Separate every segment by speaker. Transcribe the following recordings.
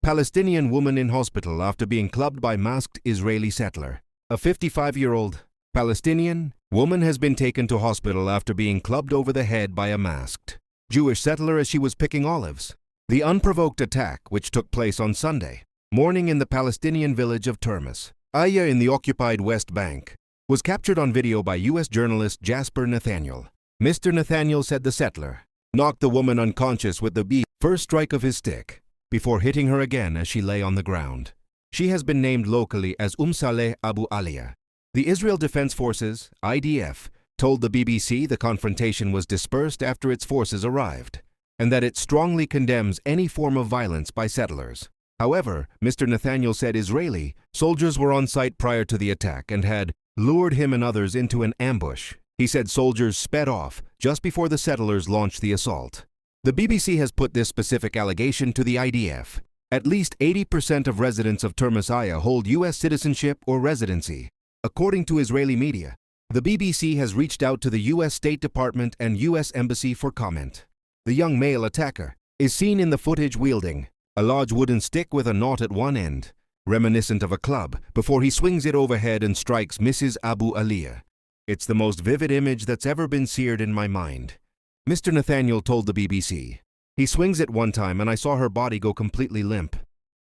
Speaker 1: Palestinian woman in hospital after being clubbed by masked Israeli settler. A 55-year-old Palestinian woman has been taken to hospital after being clubbed over the head by a masked Jewish settler as she was picking olives. The unprovoked attack, which took place on Sunday morning in the Palestinian village of Termus, Aya in the occupied West Bank, was captured on video by U.S. journalist Jasper Nathaniel. Mr. Nathaniel said the settler knocked the woman unconscious with the first strike of his stick, before hitting her again as she lay on the ground. She has been named locally as Saleh Abu Alia. The Israel Defense Forces, IDF, told the BBC the confrontation was dispersed after its forces arrived, and that it strongly condemns any form of violence by settlers. However, Mr. Nathaniel said Israeli soldiers were on site prior to the attack and had lured him and others into an ambush. He said soldiers sped off just before the settlers launched the assault. The BBC has put this specific allegation to the IDF. At least 80% of residents of Termus Aya hold U.S. citizenship or residency. According to Israeli media, the BBC has reached out to the U.S. State Department and U.S. Embassy for comment. The young male attacker is seen in the footage wielding a large wooden stick with a knot at one end, reminiscent of a club, before he swings it overhead and strikes Mrs. Abu Aliyah. It's the most vivid image that's ever been seared in my mind, Mr. Nathaniel told the BBC. He swings it one time and I saw her body go completely limp.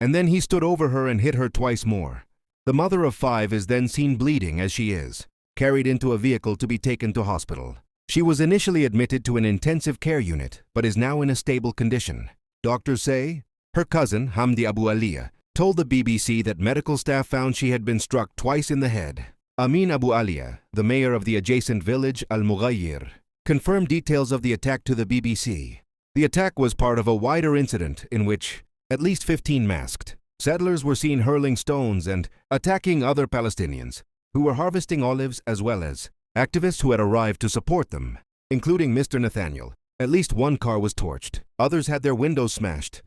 Speaker 1: And then he stood over her and hit her twice more. The mother of 5 is then seen bleeding as she is carried into a vehicle to be taken to hospital. She was initially admitted to an intensive care unit, but is now in a stable condition. Doctors say her cousin, Hamdi Abu Aliyah, told the BBC that medical staff found she had been struck twice in the head. Amin Abu Aliyah, the mayor of the adjacent village Al-Mughayir, confirmed details of the attack to the BBC. The attack was part of a wider incident in which at least 15 masked settlers were seen hurling stones and attacking other Palestinians who were harvesting olives, as well as activists who had arrived to support them, including Mr. Nathaniel. At least one car was torched. Others had their windows smashed.